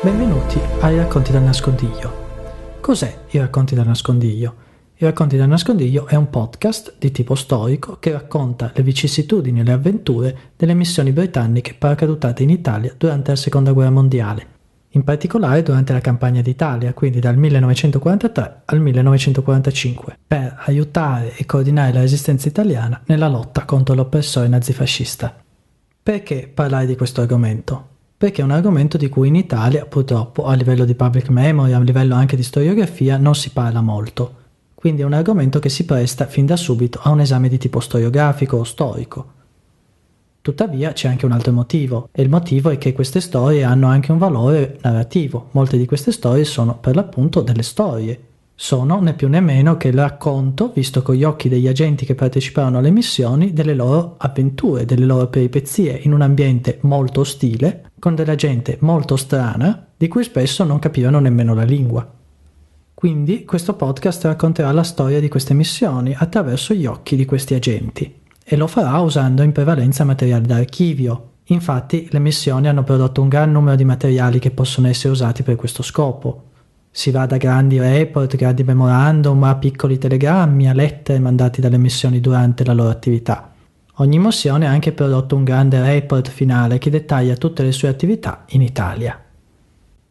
Benvenuti ai Racconti dal Nascondiglio. Cos'è i Racconti dal Nascondiglio? I Racconti dal Nascondiglio è un podcast di tipo storico che racconta le vicissitudini e le avventure delle missioni britanniche paracadutate in Italia durante la Seconda Guerra Mondiale, in particolare durante la campagna d'Italia, quindi dal 1943 al 1945, per aiutare e coordinare la resistenza italiana nella lotta contro l'oppressore nazifascista. Perché parlare di questo argomento? Perché è un argomento di cui in Italia, purtroppo, a livello di public memory, a livello anche di storiografia, non si parla molto. Quindi è un argomento che si presta fin da subito a un esame di tipo storiografico o storico. Tuttavia c'è anche un altro motivo, e il motivo è che queste storie hanno anche un valore narrativo. Molte di queste storie sono per l'appunto delle storie. Sono né più né meno che il racconto, visto con gli occhi degli agenti che parteciparono alle missioni, delle loro avventure, delle loro peripezie in un ambiente molto ostile, con della gente molto strana, di cui spesso non capivano nemmeno la lingua. Quindi questo podcast racconterà la storia di queste missioni attraverso gli occhi di questi agenti, e lo farà usando in prevalenza materiali d'archivio. Infatti le missioni hanno prodotto un gran numero di materiali che possono essere usati per questo scopo. Si va da grandi report, grandi memorandum, a piccoli telegrammi, a lettere mandati dalle missioni durante la loro attività. Ogni missione ha anche prodotto un grande report finale che dettaglia tutte le sue attività in Italia.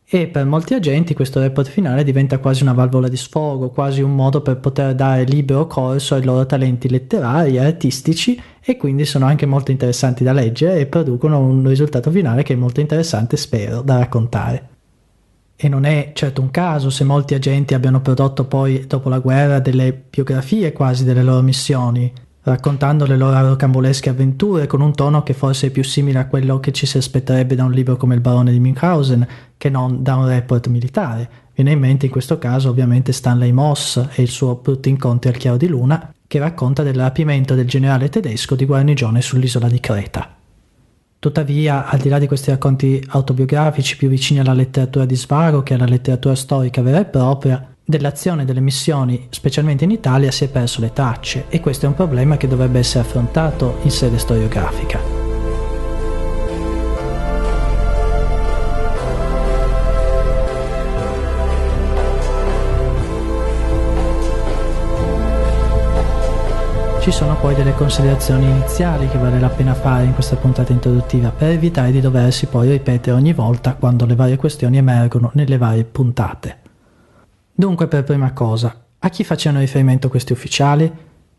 E per molti agenti questo report finale diventa quasi una valvola di sfogo, quasi un modo per poter dare libero corso ai loro talenti letterari e artistici, e quindi sono anche molto interessanti da leggere e producono un risultato finale che è molto interessante, spero, da raccontare. E non è certo un caso se molti agenti abbiano prodotto poi dopo la guerra delle biografie quasi delle loro missioni, raccontando le loro rocambolesche avventure con un tono che forse è più simile a quello che ci si aspetterebbe da un libro come Il barone di Münchhausen che non da un report militare. Viene in mente in questo caso ovviamente Stanley Moss e il suo Brutti incontri al chiaro di luna, che racconta del rapimento del generale tedesco di guarnigione sull'isola di Creta. Tuttavia, al di là di questi racconti autobiografici più vicini alla letteratura di svago che alla letteratura storica vera e propria, dell'azione delle missioni, specialmente in Italia, si è perso le tracce, e questo è un problema che dovrebbe essere affrontato in sede storiografica. Ci sono poi delle considerazioni iniziali che vale la pena fare in questa puntata introduttiva per evitare di doversi poi ripetere ogni volta quando le varie questioni emergono nelle varie puntate. Dunque, per prima cosa, a chi facevano riferimento questi ufficiali?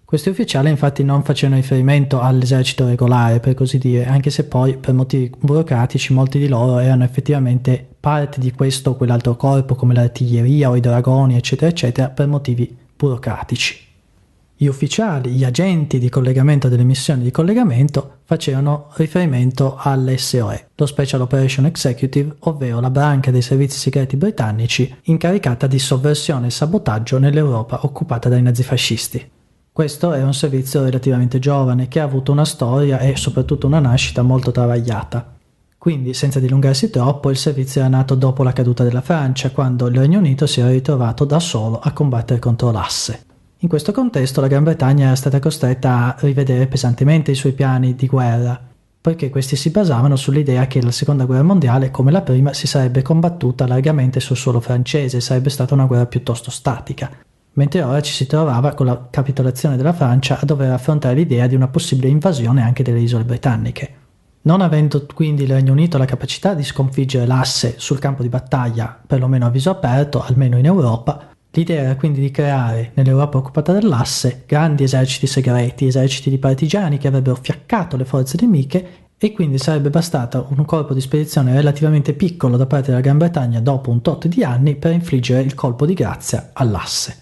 Questi ufficiali infatti non facevano riferimento all'esercito regolare, per così dire, anche se poi per motivi burocratici molti di loro erano effettivamente parte di questo o quell'altro corpo come l'artiglieria o i dragoni eccetera eccetera per motivi burocratici. Gli ufficiali, gli agenti di collegamento delle missioni di collegamento facevano riferimento all'SOE, lo Special Operation Executive, ovvero la branca dei servizi segreti britannici incaricata di sovversione e sabotaggio nell'Europa occupata dai nazifascisti. Questo è un servizio relativamente giovane che ha avuto una storia e soprattutto una nascita molto travagliata. Quindi, senza dilungarsi troppo, il servizio era nato dopo la caduta della Francia, quando il Regno Unito si era ritrovato da solo a combattere contro l'Asse. In questo contesto la Gran Bretagna era stata costretta a rivedere pesantemente i suoi piani di guerra, poiché questi si basavano sull'idea che la Seconda Guerra Mondiale, come la prima, si sarebbe combattuta largamente sul suolo francese, sarebbe stata una guerra piuttosto statica, mentre ora ci si trovava con la capitolazione della Francia a dover affrontare l'idea di una possibile invasione anche delle isole britanniche. Non avendo quindi il Regno Unito la capacità di sconfiggere l'Asse sul campo di battaglia, perlomeno a viso aperto, almeno in Europa, l'idea era quindi di creare nell'Europa occupata dall'Asse grandi eserciti segreti, eserciti di partigiani che avrebbero fiaccato le forze nemiche, e quindi sarebbe bastato un corpo di spedizione relativamente piccolo da parte della Gran Bretagna dopo un tot di anni per infliggere il colpo di grazia all'Asse.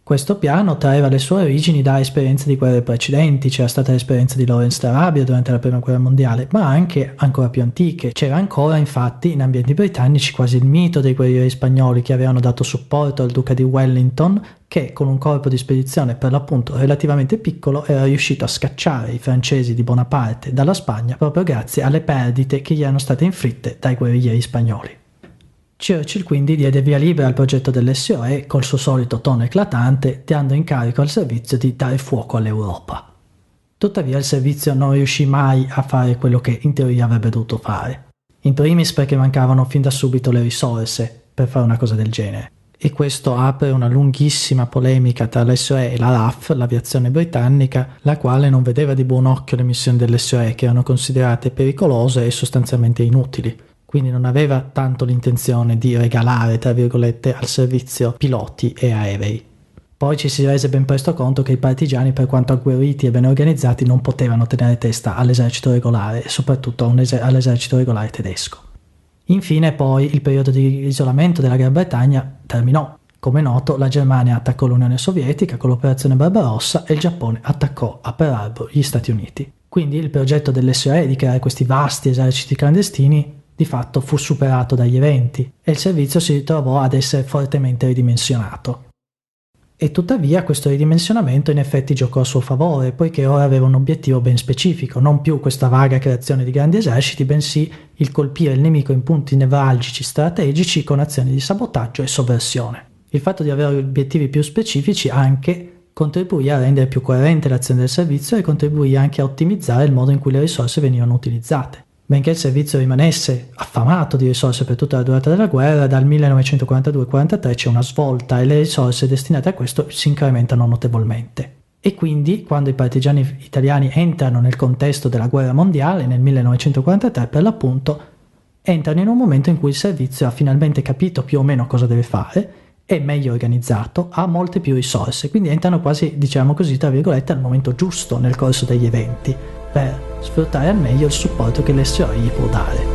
Questo piano traeva le sue origini da esperienze di guerre precedenti. C'era stata l'esperienza di Lawrence d'Arabia durante la Prima Guerra Mondiale, ma anche ancora più antiche. C'era ancora infatti in ambienti britannici quasi il mito dei guerrieri spagnoli che avevano dato supporto al duca di Wellington, che con un corpo di spedizione per l'appunto relativamente piccolo era riuscito a scacciare i francesi di Bonaparte dalla Spagna proprio grazie alle perdite che gli erano state inflitte dai guerrieri spagnoli. Churchill quindi diede via libera al progetto dell'SOE col suo solito tono eclatante, dando incarico al servizio di dare fuoco all'Europa. Tuttavia il servizio non riuscì mai a fare quello che in teoria avrebbe dovuto fare. In primis perché mancavano fin da subito le risorse per fare una cosa del genere. E questo apre una lunghissima polemica tra l'SOE e la RAF, l'aviazione britannica, la quale non vedeva di buon occhio le missioni dell'SOE, che erano considerate pericolose e sostanzialmente inutili. Quindi non aveva tanto l'intenzione di regalare, tra virgolette, al servizio piloti e aerei. Poi ci si rese ben presto conto che i partigiani, per quanto agguerriti e ben organizzati, non potevano tenere testa all'esercito regolare e soprattutto all'esercito regolare tedesco. Infine poi il periodo di isolamento della Gran Bretagna terminò. Come noto, la Germania attaccò l'Unione Sovietica con l'operazione Barbarossa e il Giappone attaccò a Pearl Harbor gli Stati Uniti. Quindi il progetto dell'SOE di creare questi vasti eserciti clandestini di fatto fu superato dagli eventi e il servizio si ritrovò ad essere fortemente ridimensionato. E tuttavia questo ridimensionamento in effetti giocò a suo favore, poiché ora aveva un obiettivo ben specifico, non più questa vaga creazione di grandi eserciti, bensì il colpire il nemico in punti nevralgici strategici con azioni di sabotaggio e sovversione. Il fatto di avere obiettivi più specifici anche contribuì a rendere più coerente l'azione del servizio e contribuì anche a ottimizzare il modo in cui le risorse venivano utilizzate. Benché il servizio rimanesse affamato di risorse per tutta la durata della guerra, dal 1942-43 c'è una svolta e le risorse destinate a questo si incrementano notevolmente. E quindi, quando i partigiani italiani entrano nel contesto della guerra mondiale, nel 1943 per l'appunto, entrano in un momento in cui il servizio ha finalmente capito più o meno cosa deve fare, è meglio organizzato, ha molte più risorse, quindi entrano quasi, diciamo così, tra virgolette, al momento giusto nel corso degli eventi, per sfruttare al meglio il supporto che l'SOE gli può dare.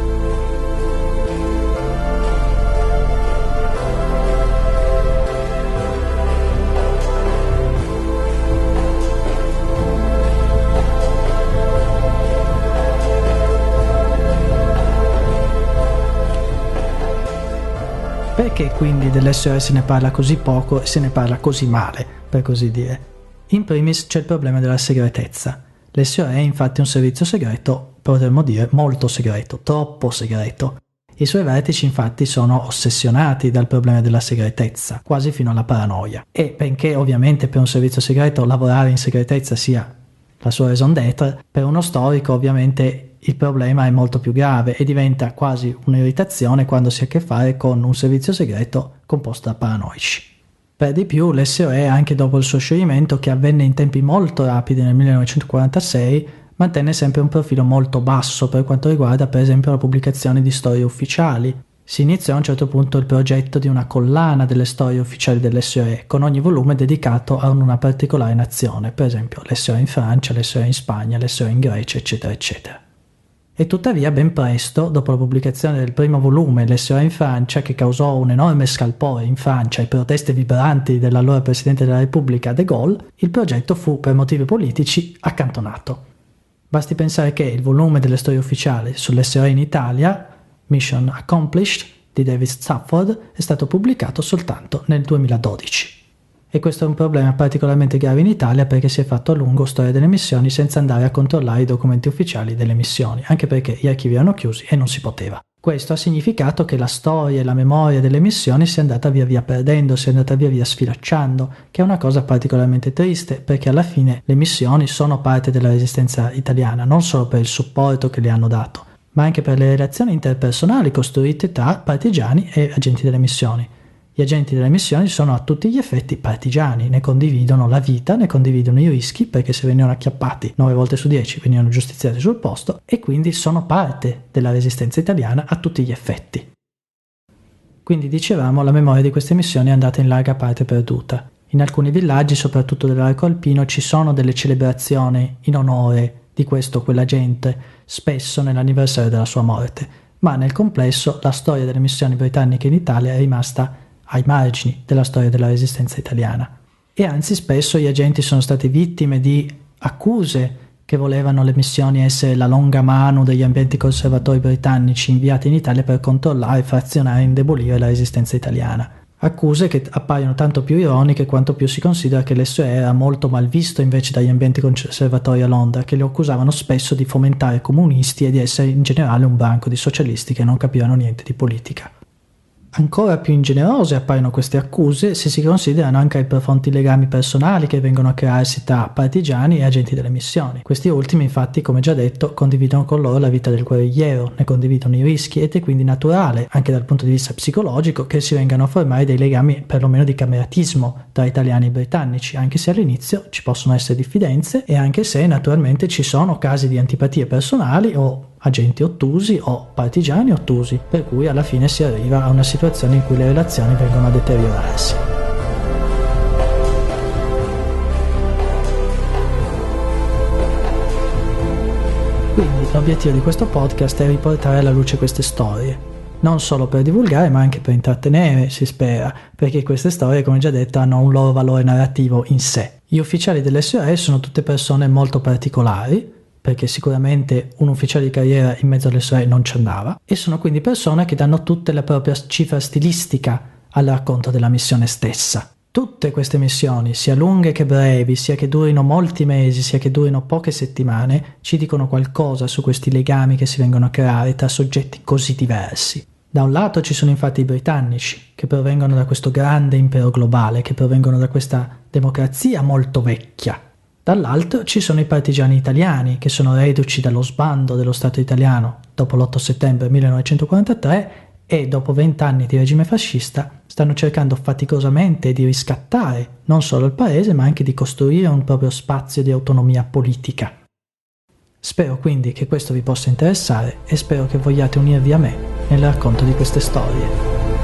Perché quindi dell'SOE se ne parla così poco e se ne parla così male, per così dire? In primis c'è il problema della segretezza. L'SOE è infatti un servizio segreto, potremmo dire molto segreto, troppo segreto. I suoi vertici infatti sono ossessionati dal problema della segretezza, quasi fino alla paranoia. E benché ovviamente per un servizio segreto lavorare in segretezza sia la sua raison d'être, per uno storico ovviamente il problema è molto più grave e diventa quasi un'irritazione quando si ha a che fare con un servizio segreto composto da paranoici. Per di più, l'SOE, anche dopo il suo scioglimento, che avvenne in tempi molto rapidi nel 1946, mantenne sempre un profilo molto basso per quanto riguarda per esempio la pubblicazione di storie ufficiali. Si iniziò a un certo punto il progetto di una collana delle storie ufficiali dell'SOE, con ogni volume dedicato a una particolare nazione, per esempio l'SOE in Francia, l'SOE in Spagna, l'SOE in Grecia, eccetera, eccetera. E tuttavia ben presto, dopo la pubblicazione del primo volume, l'SOE in Francia, che causò un enorme scalpore in Francia e proteste vibranti dell'allora Presidente della Repubblica De Gaulle, il progetto fu, per motivi politici, accantonato. Basti pensare che il volume delle storie ufficiali sull'SOE in Italia, Mission Accomplished, di David Stafford, è stato pubblicato soltanto nel 2012. E questo è un problema particolarmente grave in Italia perché si è fatto a lungo storia delle missioni senza andare a controllare i documenti ufficiali delle missioni, anche perché gli archivi erano chiusi e non si poteva. Questo ha significato che la storia e la memoria delle missioni si è andata via via perdendo, si è andata via via sfilacciando, che è una cosa particolarmente triste perché alla fine le missioni sono parte della resistenza italiana, non solo per il supporto che le hanno dato, ma anche per le relazioni interpersonali costruite tra partigiani e agenti delle missioni. Gli agenti delle missioni sono a tutti gli effetti partigiani, ne condividono la vita, ne condividono i rischi, perché se venivano acchiappati 9 volte su 10 venivano giustiziati sul posto, e quindi sono parte della resistenza italiana a tutti gli effetti. Quindi dicevamo, la memoria di queste missioni è andata in larga parte perduta. In alcuni villaggi, soprattutto dell'arco alpino, ci sono delle celebrazioni in onore di questo o quell'agente, spesso nell'anniversario della sua morte, ma nel complesso la storia delle missioni britanniche in Italia è rimasta ai margini della storia della resistenza italiana. E anzi spesso gli agenti sono stati vittime di accuse che volevano le missioni essere la longa mano degli ambienti conservatori britannici inviati in Italia per controllare, frazionare e indebolire la resistenza italiana. Accuse che appaiono tanto più ironiche quanto più si considera che l'SOE era molto mal visto invece dagli ambienti conservatori a Londra, che lo accusavano spesso di fomentare comunisti e di essere in generale un branco di socialisti che non capivano niente di politica. Ancora più ingenerose appaiono queste accuse se si considerano anche i profondi legami personali che vengono a crearsi tra partigiani e agenti delle missioni. Questi ultimi, infatti, come già detto, condividono con loro la vita del guerrigliero, ne condividono i rischi ed è quindi naturale, anche dal punto di vista psicologico, che si vengano a formare dei legami perlomeno di cameratismo tra italiani e britannici, anche se all'inizio ci possono essere diffidenze e anche se naturalmente ci sono casi di antipatie personali o agenti ottusi o partigiani ottusi, per cui alla fine si arriva a una situazione in cui le relazioni vengono a deteriorarsi. Quindi l'obiettivo di questo podcast è riportare alla luce queste storie, non solo per divulgare ma anche per intrattenere, si spera, perché queste storie, come già detto, hanno un loro valore narrativo in sé. Gli ufficiali dell'SOE sono tutte persone molto particolari, perché sicuramente un ufficiale di carriera in mezzo alle SOE non ci andava, e sono quindi persone che danno tutta la propria cifra stilistica al racconto della missione stessa. Tutte queste missioni, sia lunghe che brevi, sia che durino molti mesi, sia che durino poche settimane, ci dicono qualcosa su questi legami che si vengono a creare tra soggetti così diversi. Da un lato ci sono infatti i britannici, che provengono da questo grande impero globale, che provengono da questa democrazia molto vecchia. Dall'altro ci sono i partigiani italiani, che sono reduci dallo sbando dello Stato italiano dopo l'8 settembre 1943 e dopo 20 anni di regime fascista stanno cercando faticosamente di riscattare non solo il paese ma anche di costruire un proprio spazio di autonomia politica. Spero quindi che questo vi possa interessare e spero che vogliate unirvi a me nel racconto di queste storie.